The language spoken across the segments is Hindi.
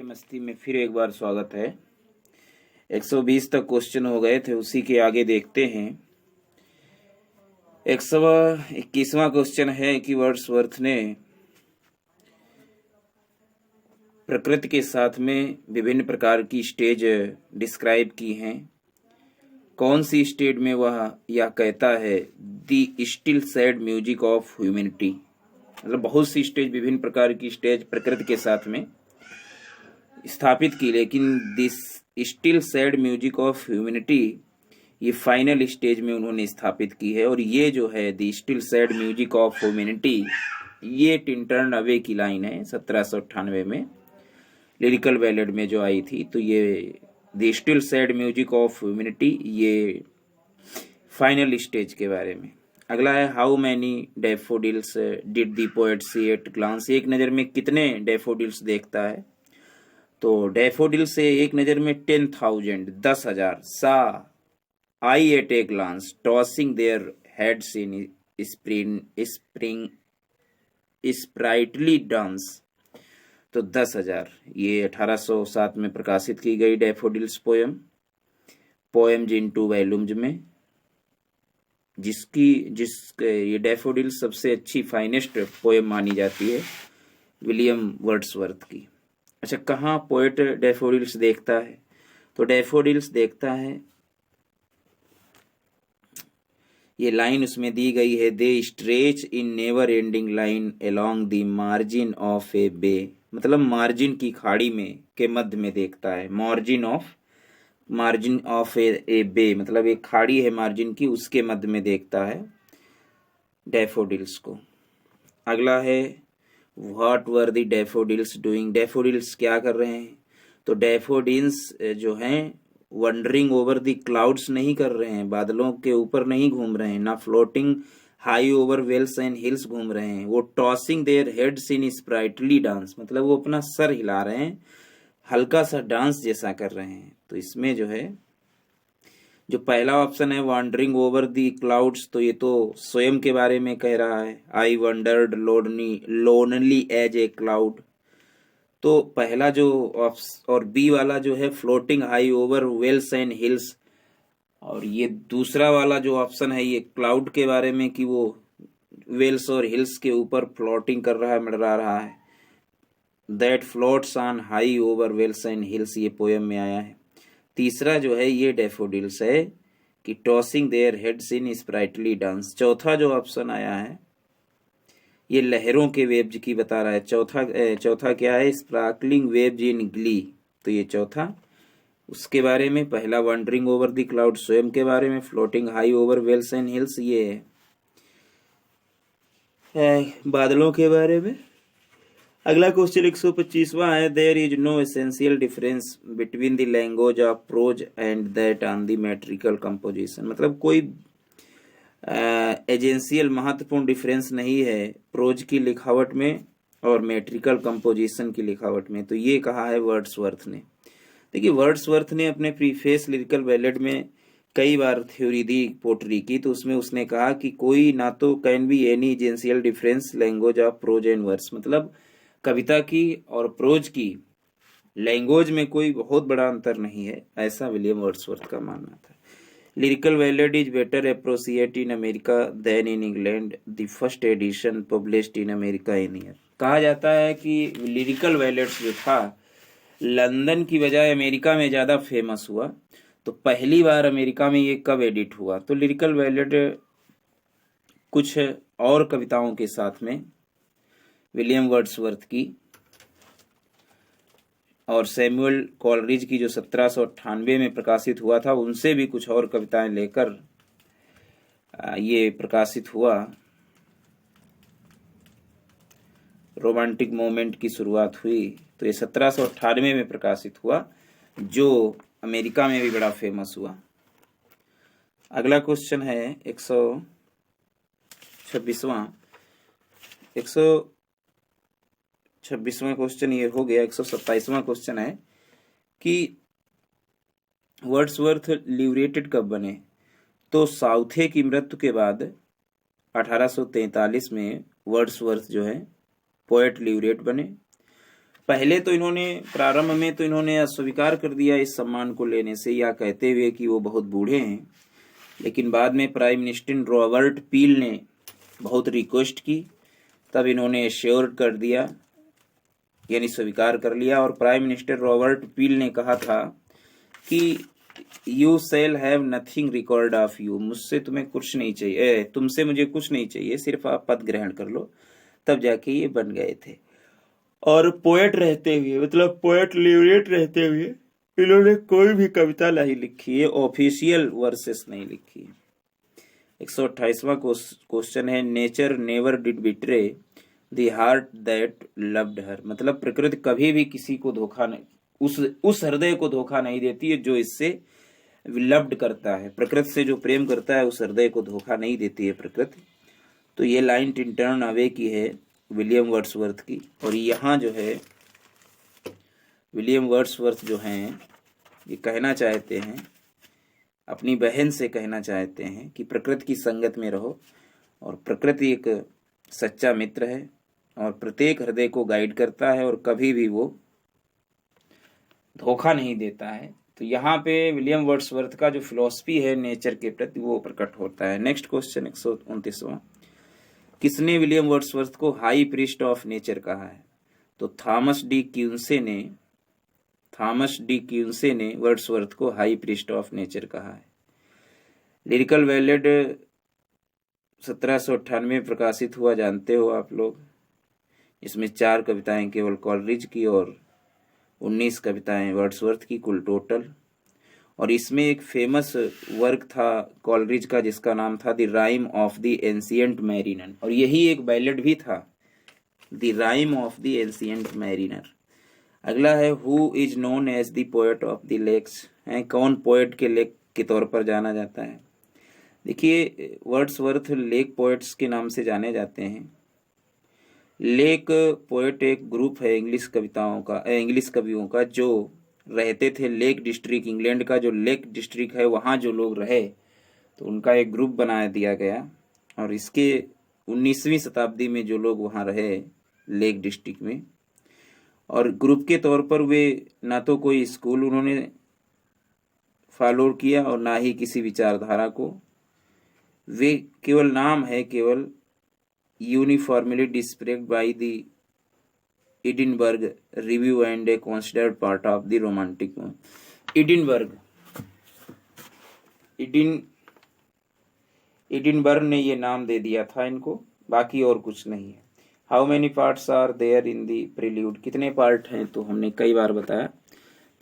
मस्ती में फिर एक बार स्वागत है। 120 तक क्वेश्चन हो गए थे, उसी के आगे देखते हैं। 121वां क्वेश्चन है कि वर्ड्सवर्थ ने प्रकृति के साथ में विभिन्न प्रकार की स्टेज डिस्क्राइब की हैं। कौन सी स्टेज में वह यह कहता है the still sad music of humanity, मतलब बहुत सी स्टेज, विभिन्न प्रकार की स्टेज प्रकृति के साथ में स्थापित की, लेकिन this still sad music of humanity ये फाइनल स्टेज में उन्होंने स्थापित की है। और ये जो है the still sad music of humanity, ये टिंटर्न अवे की लाइन है 1798 में लिरिकल बैलेड में जो आई थी। तो ये the still sad music of humanity ये फाइनल स्टेज के बारे में। अगला है how many daffodils did the poet see at glance, एक नज़र में कितने डैफोडिल्स देखता है। तो डैफोडिल से एक नज़र में 10,000 10,000 saw I at a glance tossing their heads in spring sprightly dance, तो 10,000 ये 1807 में प्रकाशित की गई डैफोडिल्स पोएम्स इन 2 वॉल्यूम्स में, जिसके ये डैफोडिल्स सबसे अच्छी फाइनेस्ट पोएम मानी जाती है विलियम वर्ड्सवर्थ की। अच्छा, कहाँ पोएट डैफोडिल्स देखता है? तो डैफोडिल्स देखता है, ये लाइन उसमें दी गई है, they stretched in never ending line along the margin of a bay, मतलब मार्जिन की खाड़ी में के मध्य में देखता है। मार्जिन ऑफ ए बे मतलब एक खाड़ी है मार्जिन की, उसके मध्य में देखता है डैफोडिल्स को। अगला है what were the daffodils doing, daffodils क्या कर रहे हैं? तो डैफोडिल्स जो हैं वंडरिंग ओवर द क्लाउड्स नहीं कर रहे हैं, बादलों के ऊपर नहीं घूम रहे हैं, ना floating high over vales and hills घूम रहे हैं। वो tossing their heads in sprightly dance, मतलब वो अपना सर हिला रहे हैं, हल्का सा डांस जैसा कर रहे हैं। तो इसमें जो है जो पहला ऑप्शन है वॉन्डरिंग ओवर दी क्लाउड्स, तो ये तो स्वयं के बारे में कह रहा है, I wandered lonely as a cloud. तो पहला जो और बी वाला जो है floating high over vales and hills, और ये दूसरा वाला जो ऑप्शन है ये क्लाउड के बारे में कि वो वेल्स और हिल्स के ऊपर फ्लोटिंग कर रहा है, मंडरा रहा है। That floats on high over vales and hills, ये पोएम में आया है। तीसरा जो है ये डैफोडिल्स है कि tossing their heads in sprightly dance. चौथा जो ऑप्शन आया है ये लहरों के वेव्स की बता रहा है। चौथा क्या है? स्पार्कलिंग वेव्स इन ग्ली, तो ये चौथा उसके बारे में। पहला वंडरिंग ओवर द क्लाउड स्वयं के बारे में, floating high over vales and hills ये है बादलों के बारे में। अगला क्वेश्चन 125वां है, there is no essential difference between the language of prose and that on the metrical composition, मतलब कोई एजेंशियल महत्वपूर्ण डिफरेंस नहीं है प्रोज की लिखावट में और मेट्रिकल कंपोजिशन की लिखावट में। तो ये कहा है वर्ड्सवर्थ ने। देखिए वर्ड्सवर्थ ने अपने प्रीफेस लिरिकल बैलेड में कई बार थ्योरी दी पोट्री की, तो उसमें उसने कहा कि कोई ना तो can be any essential difference language of prose and verse, मतलब कविता की और प्रोज की लैंग्वेज में कोई बहुत बड़ा अंतर नहीं है, ऐसा विलियम वर्ड्सवर्थ का मानना था। Lyrical ballad is better appreciate in America than in England, the first edition published in America in year. कहा जाता है कि लिरिकल बैलेड्स जो था लंदन की बजाय अमेरिका में ज़्यादा फेमस हुआ। तो पहली बार अमेरिका में ये कब एडिट हुआ? तो लिरिकल बैलेड कुछ और कविताओं के साथ में विलियम वर्ड्सवर्थ की और सैमुअल कॉलरिज की जो 1798 में प्रकाशित हुआ था, उनसे भी कुछ और कविताएं लेकर ये प्रकाशित हुआ। रोमांटिक मोमेंट की शुरुआत हुई, तो ये 1798 में प्रकाशित हुआ, जो अमेरिका में भी बड़ा फेमस हुआ। अगला क्वेश्चन है 126वां 126वां क्वेश्चन ये हो गया। 127वां क्वेश्चन है कि वर्ड्सवर्थ ल्यूरेटेड कब बने? तो साउथे की मृत्यु के बाद 1843 में वर्ड्सवर्थ जो है पोएट ल्यूरेट बने। पहले तो इन्होंने प्रारंभ में तो इन्होंने अस्वीकार कर दिया इस सम्मान को लेने से, या कहते हुए कि वो बहुत बूढ़े हैं, लेकिन बाद में प्राइम मिनिस्टर रॉबर्ट पील ने बहुत रिक्वेस्ट की, तब इन्होंने श्योर कर दिया, यानी स्वीकार कर लिया। और प्राइम मिनिस्टर रॉबर्ट पील ने कहा था कि you shall have nothing record of you, मुझसे तुम्हें कुछ नहीं चाहिए, तुमसे मुझे कुछ नहीं चाहिए, सिर्फ आप पद ग्रहण कर लो। तब जाके ये बन गए थे। और पोएट रहते हुए, मतलब पोएट लिवरेट रहते हुए, इन्होंने कोई भी कविता नहीं लिखी है, ऑफिशियल वर्सेस नहीं लिखी है। 128वां क्वेश्चन है, nature never did betray the heart that loved her, मतलब प्रकृति कभी भी किसी को धोखा नहीं, उस हृदय को धोखा नहीं देती है जो इससे लव्ड करता है, प्रकृति से जो प्रेम करता है उस हृदय को धोखा नहीं देती है प्रकृति। तो ये लाइन टिन अवे की है, विलियम वर्ड्सवर्थ की। और यहाँ जो है विलियम वर्ड्सवर्थ जो हैं ये कहना चाहते हैं, अपनी बहन से कहना चाहते हैं कि प्रकृति की संगत में रहो, और प्रकृति एक सच्चा मित्र है और प्रत्येक हृदय को गाइड करता है और कभी भी वो धोखा नहीं देता है। तो यहाँ पे विलियम वर्ड्सवर्थ का जो फिलॉसफी है नेचर के प्रति वो प्रकट होता है। नेक्स्ट क्वेश्चन 129वां, किसने विलियम वर्ड्सवर्थ को हाई प्रीस्ट ऑफ नेचर कहा है? तो थॉमस डी क्यूंसे ने वर्ड्सवर्थ को हाई प्रीस्ट ऑफ नेचर कहा है। लिरिकल बैलेड 1798 में प्रकाशित हुआ, जानते हो आप लोग। इसमें 4 कविताएं केवल कॉलरिज की और 19 कविताएं वर्ड्सवर्थ की, कुल टोटल। और इसमें एक फेमस वर्क था कॉलरिज का जिसका नाम था the rime of the ancient mariner, और यही एक बैलेड भी था, the rime of the ancient mariner. अगला है, who is known as the poet of the lakes, है कौन पोएट के लेक के तौर पर जाना जाता है? देखिए, वर्ड्सवर्थ लेक पोएट्स के नाम से जाने जाते हैं। लेक पोएट एक ग्रुप है इंग्लिश कवियों का जो रहते थे लेक डिस्ट्रिक्ट, इंग्लैंड का जो लेक डिस्ट्रिक्ट है वहाँ जो लोग रहे तो उनका एक ग्रुप बना दिया गया। और इसके 19वीं शताब्दी में जो लोग वहाँ रहे लेक डिस्ट्रिक्ट में, और ग्रुप के तौर पर वे ना तो कोई स्कूल उन्होंने फॉलो किया और ना ही किसी विचारधारा को, वे केवल नाम है, केवल uniformly described by the Edinburgh review and A considered part of the romantic. Edinburgh ने ये नाम दे दिया था इनको, बाकी और कुछ नहीं है। How many parts are there in the prelude, कितने पार्ट हैं? तो हमने कई बार बताया,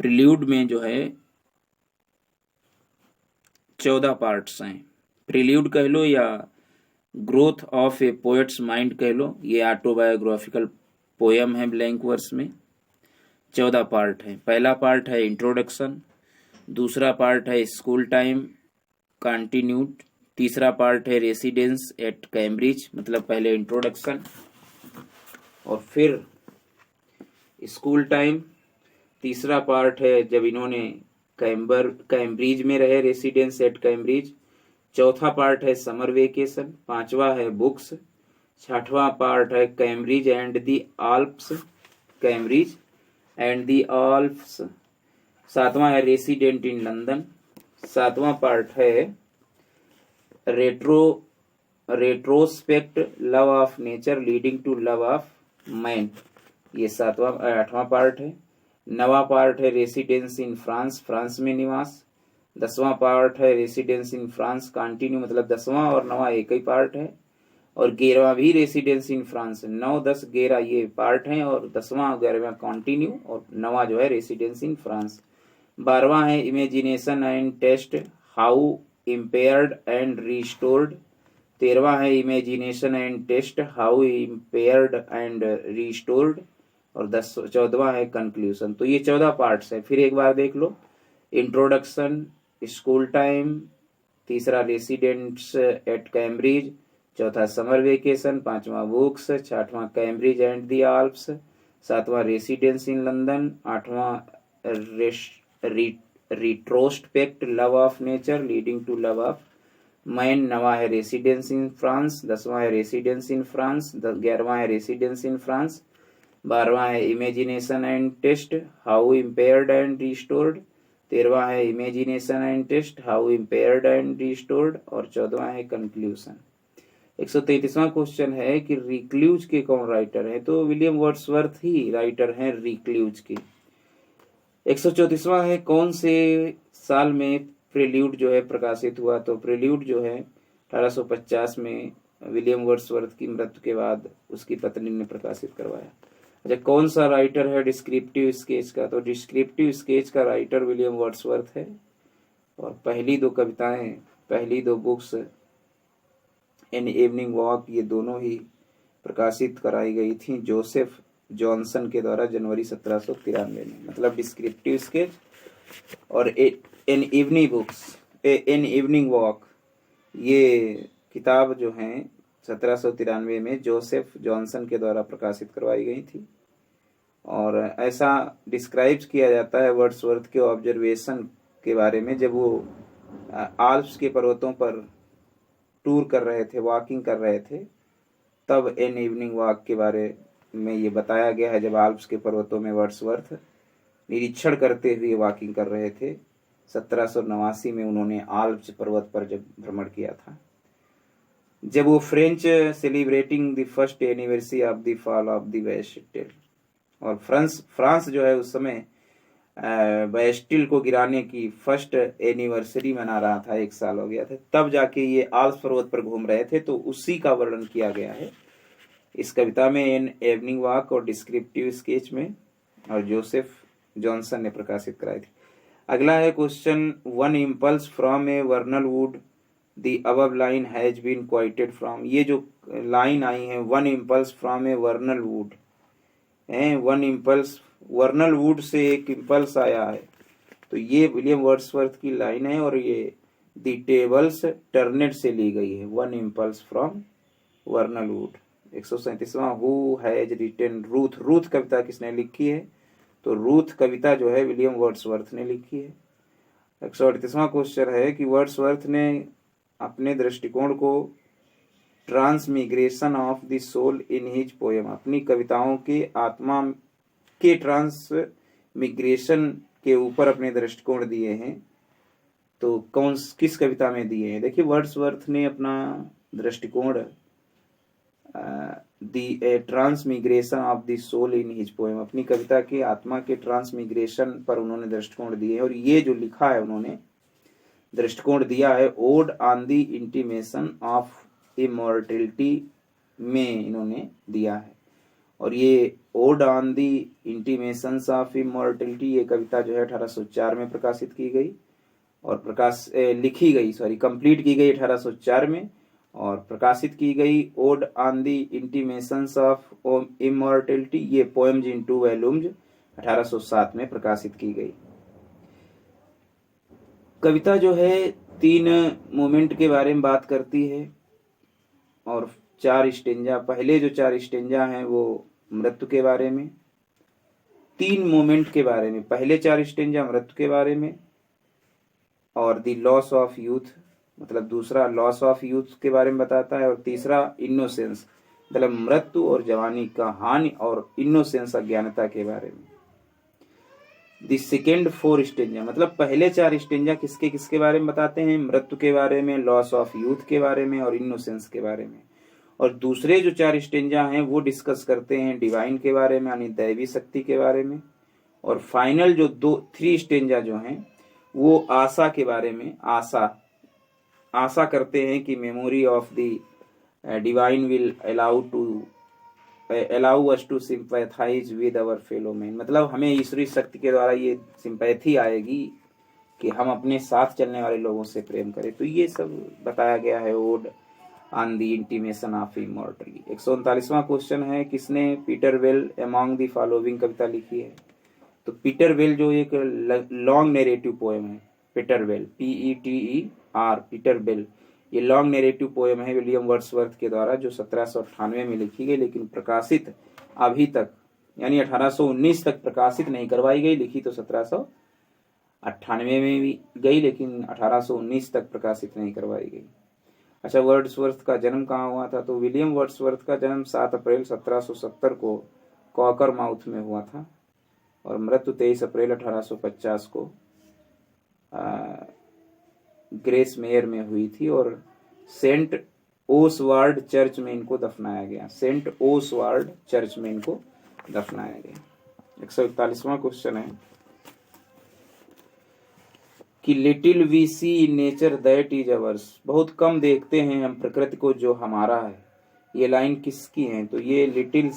प्रिल्यूड में जो है 14 पार्ट्स हैं। प्रिल्यूड कह लो या growth of A poets mind कह लो, ये ऑटोबायोग्राफिकल पोयम है ब्लैंक वर्स में। 14 पार्ट है। पहला पार्ट है इंट्रोडक्शन, दूसरा पार्ट है स्कूल टाइम कंटिन्यूड, तीसरा पार्ट है रेसिडेंस एट कैम्ब्रिज, मतलब पहले इंट्रोडक्शन और फिर स्कूल टाइम, तीसरा पार्ट है जब इन्होंने कैम्ब्रिज में रहे, रेसिडेंस एट कैम्ब्रिज, चौथा पार्ट है समर वेकेशन, पांचवा है बुक्स, छठवां पार्ट है Cambridge and the Alps, Cambridge and the Alps, सातवां है रेसिडेंट इन लंदन, सातवां पार्ट है retrospect love of nature leading to love of man, ये आठवां पार्ट है। नवा पार्ट है रेसिडेंस इन फ्रांस, फ्रांस में निवास, 10वां पार्ट है रेसिडेंस इन फ्रांस कंटिन्यू, मतलब 10वां और 9वां एक ही पार्ट है, और 11वां भी रेसिडेंस इन फ्रांस, 9, 10, 11 ये पार्ट हैं, और 10वां 11वां कंटिन्यू, और 9वां जो है रेसिडेंस इन फ्रांस। 12वां है imagination and taste how impaired and restored, 13वां है imagination and taste how impaired and restored, और 14वां है कंक्लूजन। तो ये 14 पार्ट्स है। फिर एक बार देख लो, इंट्रोडक्शन, स्कूल टाइम, तीसरा रेसिडेंट्स एट कैम्ब्रिज, चौथा समर वेकेशन, पांचवा बुक्स, छठवां कैम्ब्रिज एंड दी आल्प्स, सातवां रेसिडेंस इन लंदन, आठवां retrospect love of nature leading to love of man, 9वां है रेसिडेंस इन फ्रांस, 10वां है रेसिडेंस इन फ्रांस, 11वां है रेसिडेंस इन फ्रांस, 12वां है imagination and taste, how impaired and restored. 13वां है imagination and taste, how impaired and restored. और 14वां है कंक्लूजन। 133वां क्वेश्चन है कि रिक्ल्यूज के कौन राइटर है, तो विलियम वर्ड्सवर्थ ही राइटर हैं रिक्ल्यूज के। 134वां है कौन से साल में प्रेल्यूड जो है प्रकाशित हुआ, तो प्रेल्यूड जो है 1850 में विलियम वर्ड्सवर्थ की मृत्यु के बाद उसकी पत्नी ने प्रकाशित करवाया। अच्छा, कौन सा राइटर है डिस्क्रिप्टिव स्केच का, तो डिस्क्रिप्टिव स्केच का राइटर विलियम वर्ड्सवर्थ है। और पहली दो कविताएं, पहली दो बुक्स एन इवनिंग वॉक, ये दोनों ही प्रकाशित कराई गई थी जोसेफ जॉनसन के द्वारा जनवरी 1793 में। मतलब डिस्क्रिप्टिव स्केच और एन इवनिंग वॉक, ये किताब जो है 1793 में जोसेफ जॉनसन के द्वारा प्रकाशित करवाई गई थी। और ऐसा डिस्क्राइब किया जाता है वर्ड्सवर्थ के ऑब्जर्वेशन के बारे में, जब वो आल्प्स के पर्वतों पर टूर कर रहे थे, वॉकिंग कर रहे थे, तब एन इवनिंग वॉक के बारे में ये बताया गया है। जब आल्प्स के पर्वतों में वर्ड्सवर्थ निरीक्षण करते हुए वॉकिंग कर रहे थे, 1789 में उन्होंने आल्प्स पर्वत पर जब भ्रमण किया था, जब वो French celebrating the first anniversary of the fall of the Bastille, और फ्रांस जो है उस समय बेस्टिल को गिराने की फर्स्ट एनिवर्सरी मना रहा था, 1 साल हो गया था, तब जाके ये आल्प्स पर्वत पर घूम रहे थे, तो उसी का वर्णन किया गया है इस कविता में, एन इवनिंग वॉक और डिस्क्रिप्टिव स्केच में, और जोसेफ जॉनसन ने प्रकाशित कराई थी। अगला है question, one impulse from a vernal wood the above line has been quoted from. ये जो लाइन आई है one impulse from a vernal wood है, वन इम्पल्स वर्नल वुड से एक इम्पल्स आया है, तो ये विलियम वर्ड्सवर्थ की लाइन है और ये द टेबल्स टर्नेड से ली गई है, one impulse from vernal wood. 137वां, who has written Ruth. Ruth कविता किसने लिखी है, तो रूथ कविता जो है विलियम वर्ड्सवर्थ ने लिखी है। 138वां क्वेश्चन है कि वर्ड्सवर्थ ने अपने दृष्टिकोण को transmigration of the soul in his poem, अपनी कविताओं के आत्मा के ट्रांसमिग्रेशन के ऊपर अपने दृष्टिकोण दिए हैं, तो किस कविता में दिए हैं। देखिए, वर्ड्सवर्थ ने अपना दृष्टिकोण the transmigration of the soul in his poem, अपनी कविता के आत्मा के ट्रांसमिग्रेशन पर उन्होंने दृष्टिकोण दिए हैं। और ये जो लिखा है उन्होंने दृष्टिकोण दिया है ode on the intimation of immortality में इन्होंने दिया है। और ये odd on the intimations of immortality, ये कविता जो है 1804 में प्रकाशित की गई और कंप्लीट की गई 1804 में, और प्रकाशित की गई odd on the intimations of immortality, ये पोएम्स इन 2 वॉल्यूम्स 1807 में प्रकाशित की गई। कविता जो है 3 मोमेंट के बारे में बात करती है और 4 स्टेंजा, पहले जो 4 स्टेंजा हैं वो मृत्यु के बारे में, 3 मोमेंट के बारे में, पहले 4 स्टेंजा मृत्यु के बारे में, और द लॉस ऑफ यूथ, मतलब दूसरा लॉस ऑफ यूथ के बारे में बताता है, और तीसरा इनोसेंस, मतलब मृत्यु और जवानी का हानि, और इनोसेंस अज्ञानता के बारे में। द सेकेंड 4 स्टेंजा, मतलब पहले 4 स्टेंजा किसके किसके बारे में बताते हैं, मृत्यु के बारे में, लॉस ऑफ यूथ के बारे में और इनोसेंस के बारे में। और दूसरे जो 4 स्टेंजा हैं वो डिस्कस करते हैं डिवाइन के बारे में, यानी दैवी शक्ति के बारे में। और फाइनल जो 3 स्टेंजा जो हैं वो आशा के बारे में, आशा करते हैं कि memory of the divine will allow us to sympathise with our fellow man, मतलब हमें ईश्वरी शक्ति के द्वारा ये सिंपैथी आएगी कि हम अपने साथ चलने वाले लोगों से प्रेम करें। तो ये सब बताया गया है ode on the intimation of immortality. 139वां क्वेश्चन है, किसने Peter Bell among the following कविता लिखी है, तो पीटर वेल जो एक लॉन्ग नैरेटिव पोएम है, Peter Bell PETER, Peter Bell, ये लॉन्ग नैरेटिव पोएम है विलियम वर्ड्सवर्थ के द्वारा, जो 1798 में लिखी गई, लेकिन प्रकाशित अभी तक यानी 1819 तक प्रकाशित नहीं करवाई गई। लिखी तो 1798 में भी गई, लेकिन 1819 तक प्रकाशित नहीं करवाई गई। अच्छा, वर्ड्सवर्थ का जन्म कहाँ हुआ था, तो विलियम वर्ड्सवर्थ का जन्म 7 अप्रैल 1770 को कॉकर माउथ में हुआ था और मृत्यु 23 अप्रैल 1850 को ग्रेस मेयर में हुई थी और सेंट ओसवाल्ड चर्च में इनको दफनाया गया। सेंट ओसवाल्ड चर्च में इनको दफनाया गया। 141वां क्वेश्चन है कि little we see in nature that is ours, बहुत कम देखते हैं हम प्रकृति को जो हमारा है। ये लाइन किसकी है? तो ये little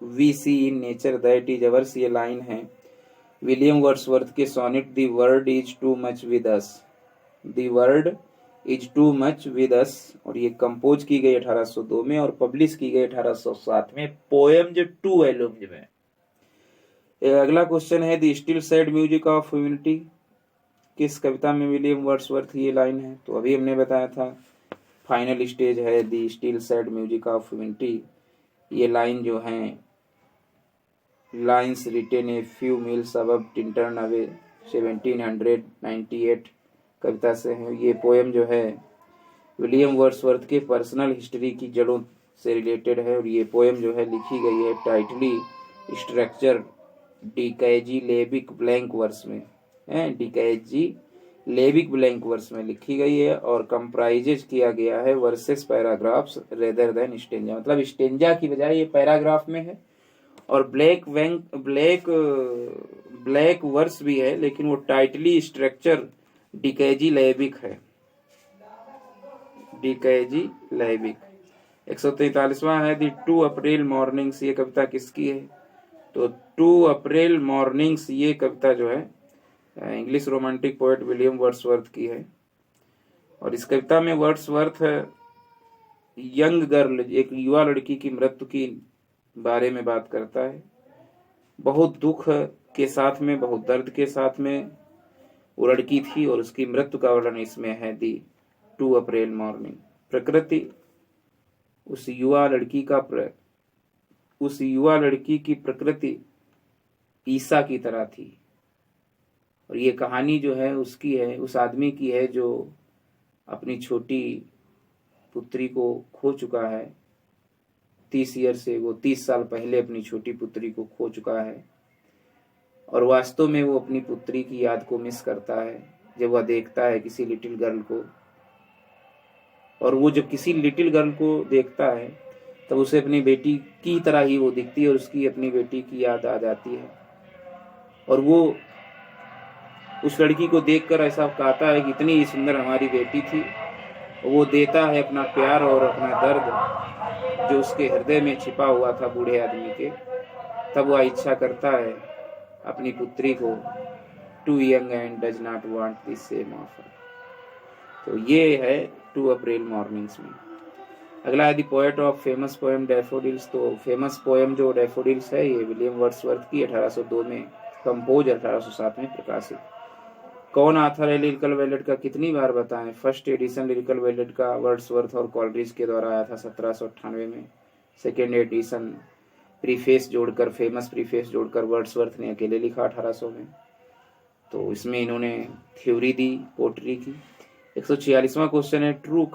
we see in nature that is ours, ये लाइन है विलियम वर्ड्सवर्थ के sonnet the world is too much with us. The world is too much with us, और ये कंपोज की गई 1802 में और पब्लिश की गई 1807 में पोएम जो 2 वॉल्यूम्स में। अगला क्वेश्चन है the still sad music of humanity, किस कविता में विलियम वर्ड्सवर्थ ये लाइन है? तो अभी हमने बताया था फाइनल स्टेज है the still sad music of humanity. ये लाइन जो है lines retain a few meals above Tintern away 1798 कविता से है। ये पोएम जो है विलियम वर्ड्सवर्थ के पर्सनल हिस्ट्री की जड़ों से रिलेटेड है और ये पोएम जो है लिखी गई है tightly structure DKG लेबिक blank verse में है। डीकेजी लेबिक ब्लैंक वर्स में लिखी गई है और कंप्राइजेज किया गया है versus paragraphs rather than stanza, मतलब स्टेंजा की बजाय ये पैराग्राफ में है। और ब्लैक वर्स भी है लेकिन वो टाइटली स्ट्रक्चर डीकेजी लेबिक है। डीकेजी लेबिक। 143वां है द 2 अप्रैल मॉर्निंग्स, ये कविता किसकी है? तो 2 अप्रैल मॉर्निंग्स ये कविता जो है English romantic poet William Wordsworth की है। और इस कविता में वर्ड्सवर्थ यंग गर्ल, एक युवा लड़की की मृत्यु की बारे में बात करता है। बहुत दुख के साथ में, बहुत दर्द के साथ में वो लड़की थी और उसकी मृत्यु का वर्णन इसमें है दी 2 अप्रैल मॉर्निंग। प्रकृति उस युवा लड़की की प्रकृति ईसा की तरह थी और ये कहानी जो है उसकी है, उस आदमी की है जो अपनी छोटी पुत्री को खो चुका है। 30 साल पहले अपनी छोटी पुत्री को खो चुका है और वास्तव में वो अपनी पुत्री की याद को मिस करता है जब वह देखता है किसी लिटिल गर्ल को। और वो जब किसी लिटिल गर्ल को देखता है तब उसे अपनी बेटी की तरह ही वो दिखती है और उसकी अपनी बेटी की याद आ जाती है और वो उस लड़की को देखकर ऐसा कहता है कि इतनी सुंदर हमारी बेटी थी। वो देता है अपना प्यार और अपना दर्द जो उसके हृदय में छिपा हुआ था बूढ़े आदमी के। तब वह इच्छा करता है अपनी पुत्री को, too young and does not want the same offer. तो ये है 2 अप्रैल मॉर्निंग्स में। अगला है the poet of famous poem daffodils. तो फेमस पोएम जो डैफोडिल्स है ये विलियम वर्ड्सवर्थ की 1802 में कंपोज, 1807 में प्रकाशित। कौन आथर है लिरिकल वेलेट का? कितनी बार बताएं? फर्स्ट एडिशन लिरिकल वेलेट का वर्ड्सवर्थ और कॉलरिज के द्वारा आया था 1798 में। सेकेंड एडिशन प्रीफेस जोड़कर, फेमस प्रीफेस जोड़कर वर्ड्सवर्थ ने अकेले लिखा 1800 में। तो इसमें इन्होंने थ्योरी दी पोट्री की। 146वां क्वेश्चन है true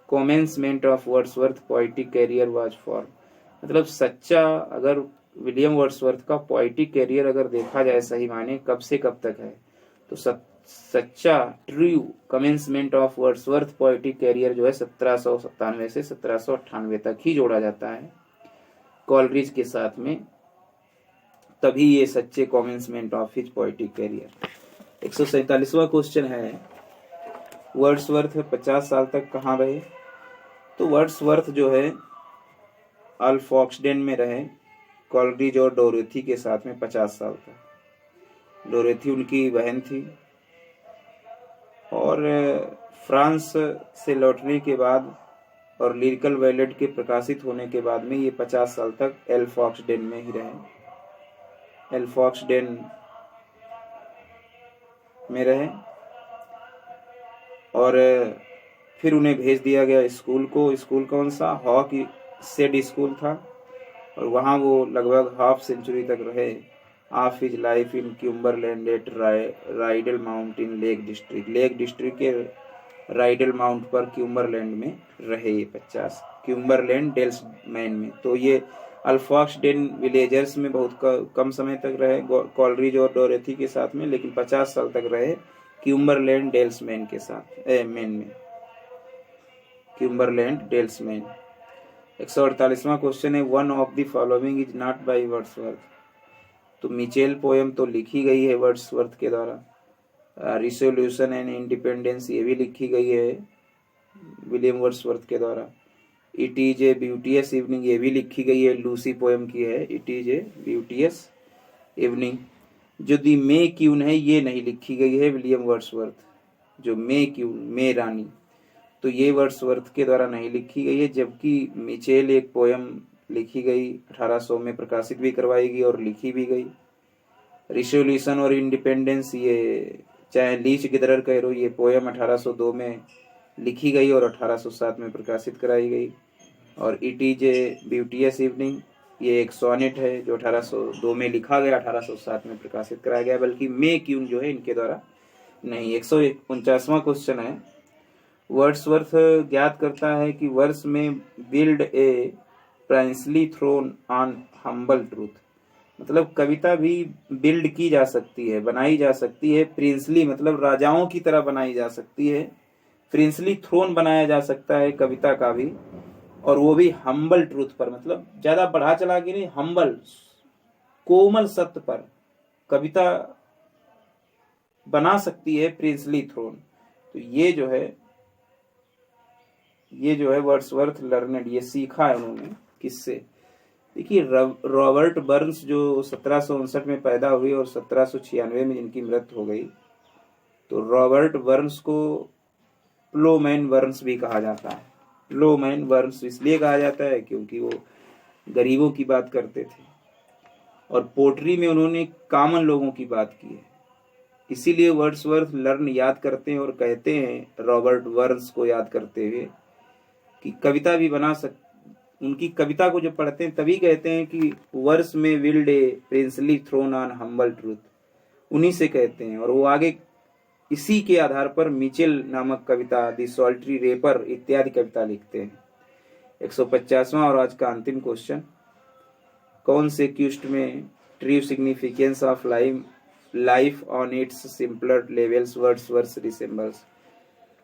commencement of Wordsworth poetic career was for, मतलब सच्चा अगर विलियम वर्ड्सवर्थ का पोएटिक कैरियर अगर देखा जाए सही माने कब से कब तक है, तो सच्चा true commencement of Wordsworth poetic career जो है 1797 से 1798 तक ही जोड़ा जाता है कॉलरिज के साथ में, तभी ये सच्चे commencement of his poetic career. 147वां क्वेश्चन है वर्ड्सवर्थ 50 साल तक कहाँ रहे? तो वर्ड्सवर्थ जो है अल्फॉक्सडेन में रहे कॉलरिज और डोरेथी के साथ में 50 साल तक। डोरेथी उनकी बहन थी और फ्रांस से लौटने के बाद और लिरिकल वेलेट के प्रकाशित होने के बाद में ये 50 साल तक एल्फॉक्सडेन में ही रहे। एल्फॉक्सडेन में रहे और फिर उन्हें भेज दिया गया स्कूल को। स्कूल कौन सा? हॉक सेड स्कूल था और वहाँ वो लगभग हाफ सेंचुरी तक रहे। Of his life in Cumberland at Rydal Mount in Lake District के राइडल माउंट पर क्यूम्बरलैंड में रहे ये 50, क्यूम्बरलैंड डेल्स मैन में। तो ये अल्फॉक्सडेन विलेजर्स में बहुत कम समय तक रहे कॉलरिज और डोरेथी के साथ में, लेकिन 50 साल तक रहे क्यूम्बरलैंड डेल्समैन के साथ मैन में, क्यूम्बरलैंड डेल्समैन। 148वां क्वेश्चन है, one of the following is not by Wordsworth. तो मिचेल पोएम तो लिखी गई है वर्ड्सवर्थ के द्वारा, रिसोल्यूशन एंड इंडिपेंडेंस ये भी लिखी गई है विलियम वर्ड्सवर्थ के द्वारा। इट इज ए ब्यूटियस इवनिंग ये भी लिखी गई है, लूसी पोएम की है इट इज ए ब्यूटियस इवनिंग। जो दी मे क्यून है ये नहीं लिखी गई है विलियम वर्ड्सवर्थ, जो मे क्यून मे रानी, तो ये वर्ड्सवर्थ के द्वारा नहीं लिखी गई है। जबकि मिचेल एक पोएम लिखी गई 1800 में, प्रकाशित भी करवाई गई और लिखी भी गई। रिसोल्यूशन और इंडिपेंडेंस ये चाहे लीच गिदरर कह लो, ये पोएम 1802 में लिखी गई और 1807 में प्रकाशित कराई गई। और इट इज ए ब्यूटियस इवनिंग ये एक सोनेट है जो 1802 में लिखा गया, 1807 में प्रकाशित कराया गया, बल्कि मे क्यून जो है इनके द्वारा नहीं। 149वां क्वेश्चन है, वर्ड्सवर्थ ज्ञात करता है कि वर्ष में build a princely throne on humble truth. मतलब कविता भी बिल्ड की जा सकती है, बनाई जा सकती है, प्रिंसली मतलब राजाओं की तरह बनाई जा सकती है, प्रिंसली थ्रोन बनाया जा सकता है कविता का भी, और वो भी हम्बल ट्रूथ पर, मतलब ज्यादा बढ़ा चला के नहीं, हम्बल कोमल सत्य पर कविता बना सकती है प्रिंसली थ्रोन। तो ये जो है वर्ड्सवर्थ लर्नड, ये सीखा है उन्होंने किससे? देखिए रॉबर्ट बर्न्स जो 1759 में पैदा हुई और 1796 में जिनकी मृत्यु हो गई, तो रॉबर्ट बर्न्स को प्लोमैन बर्न्स भी कहा जाता है। प्लोमैन बर्न्स इसलिए कहा जाता है क्योंकि वो गरीबों की बात करते थे और पोट्री में उन्होंने कॉमन लोगों की बात की है, इसीलिए वर्ड्सवर्थ लर्न याद करते हैं और कहते हैं रॉबर्ट बर्न्स को याद करते हुए कि कविता भी बना उनकी कविता को जो पढ़ते हैं तभी कहते हैं कि वर्ष में build a princely throne on humble truth, उन्हीं से कहते हैं। और वो आगे इसी के आधार पर मिचेल नामक कविता, द सॉल्टरी रेपर इत्यादि कविता लिखते हैं। 150वां और आज का अंतिम क्वेश्चन, कौन से क्यूस्ट में true significance of life on it's simpler levels Wordsworth resembles.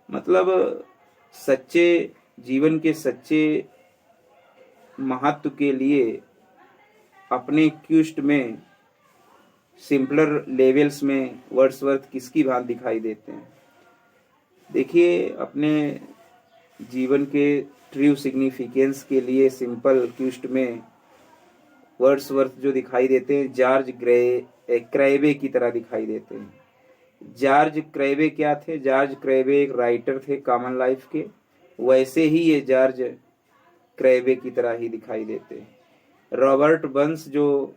मतलब सच्चे जीवन के सच्चे महत्व के लिए अपने क्यूस्ट में सिंपलर लेवल्स में वर्ड्सवर्थ किसकी भांति दिखाई देते हैं? देखिए अपने जीवन के ट्रू सिग्निफिकेंस के लिए सिंपल क्यूस्ट में वर्ड्सवर्थ जो दिखाई देते हैं जॉर्ज क्राइबे की तरह दिखाई देते हैं। जॉर्ज क्राइबे क्या थे? जॉर्ज क्राइबे एक राइटर थे कॉमन लाइफ के, वैसे ही ये जॉर्ज क्राइबे की तरह ही दिखाई देते हैं। रॉबर्ट बर्न्स जो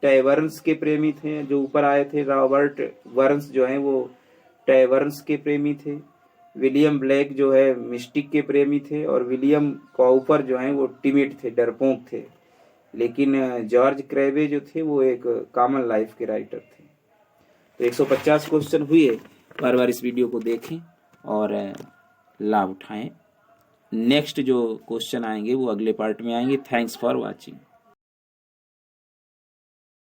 टैवर्न्स के प्रेमी थे, जो ऊपर आए थे, रॉबर्ट बर्न्स जो हैं वो टैवर्न्स के प्रेमी थे। विलियम ब्लैक जो है मिस्टिक के प्रेमी थे और विलियम कॉपर जो हैं वो टिमिड थे, डरपोक थे। लेकिन जॉर्ज क्राइबे जो थे वो एक कॉमन लाइफ के राइटर थे। तो 150 क्वेश्चन हुए, बार बार इस वीडियो को देखें और लाभ उठाएं। नेक्स्ट जो क्वेश्चन आएंगे वो अगले पार्ट में आएंगे। Thanks for watching.